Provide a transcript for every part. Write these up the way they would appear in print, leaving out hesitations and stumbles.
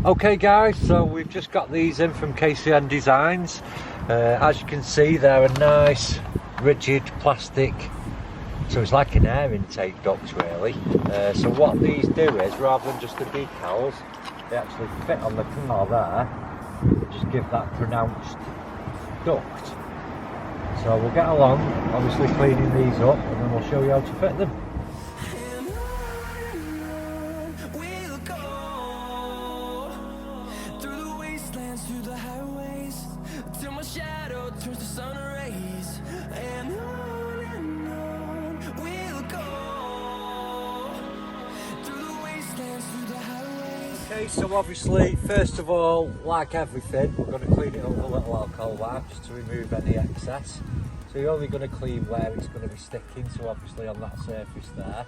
Okay guys, so we've just got these in from KCM Designs. As you can see, they're a nice rigid plastic, so it's like an air intake duct really. So what these do is, rather than just the decals, they actually fit on the car there, just give that pronounced duct. So we'll get along, obviously cleaning these up, and then we'll show you how to fit them. Through the highways till my shadow turns to sun rays, and on we'll go through the wastelands, through the highways. Okay, so obviously, first of all, like everything, we're going to clean it up with a little alcohol wipe just to remove any excess. So you're only going to clean where it's going to be sticking, so obviously on that surface there,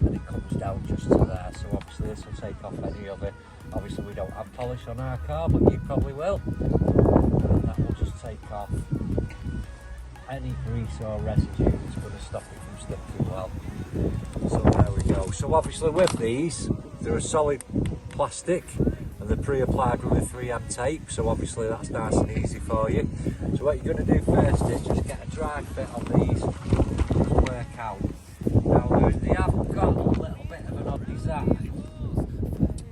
and it comes down just to there, so obviously this will take off any other. Obviously we don't have polish on our car, but you probably will. And that will just take off any grease or residue that's going to stop it from sticking well. So there we go. So obviously with these, they're a solid plastic and they're pre-applied with a 3M tape, so obviously that's nice and easy for you. So what you're going to do first is just get a dry fit on these and work out. Now they have got a little bit of an odd design,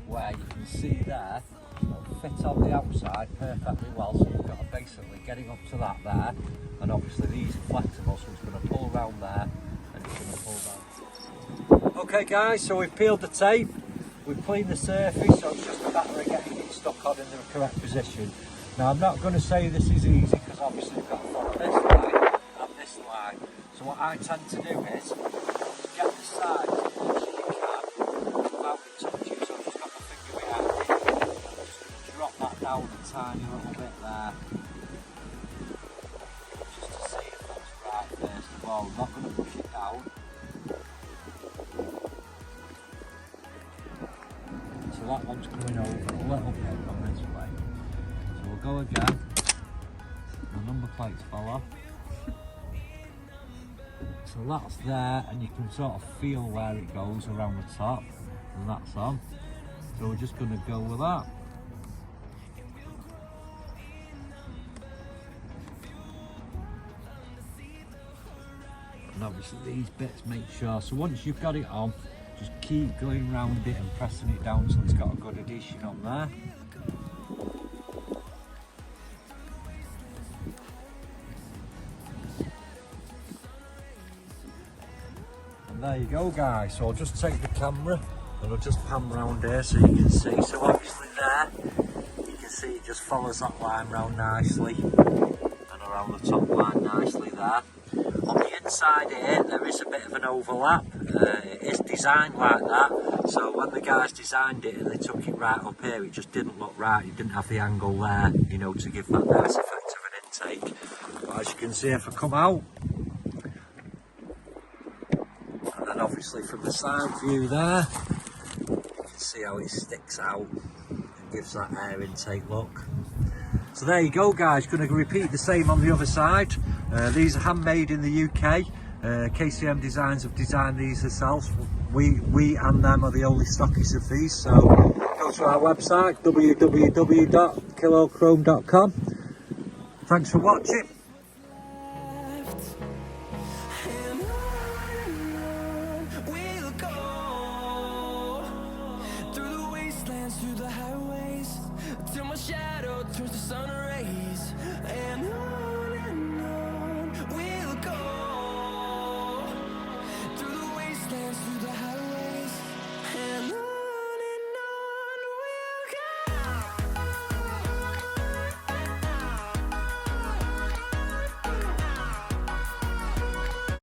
where you can see there, it'll fit on the outside perfectly well, so you've got to basically getting up to that there, and obviously these are flexible, so it's going to pull around there, and it's going to pull down. Okay guys, so we've peeled the tape, we've cleaned the surface, so it's just a matter of getting it stuck on in the correct position. Now I'm not going to say this is easy, because obviously you've got to follow this line and this line, so what I tend to do is, get the sides as much as you can, without it touching, so I've just got my finger behind it, I'm just going to drop that down a tiny little bit there, just to see if that's right first of all. I'm not going to push it down. So that one's coming over a little bit on this way. So we'll go again, the number plates fall off. So that's there, and you can sort of feel where it goes around the top, and that's on. So we're just going to go with that. And obviously these bits, make sure, so once you've got it on, just keep going around it and pressing it down so it's got a good adhesion on there. There you go guys, so I'll just take the camera and I'll just pan round here so you can see. So obviously there, you can see it just follows that line round nicely and around the top line nicely there. On the inside here, there is a bit of an overlap. It is designed like that, so when the guys designed it and they took it right up here, it just didn't look right. It didn't have the angle there, you know, to give that nice effect of an intake. But as you can see, if I come out, and obviously from the side view there, you can see how it sticks out and gives that air intake look. So there you go guys, going to repeat the same on the other side. These are handmade in the UK. KCM Designs have designed these themselves. We and them are the only stockists of these, so go to our website www.KillAllChrome.com. Thanks for watching. Through the highways till my shadow turns to sun rays, and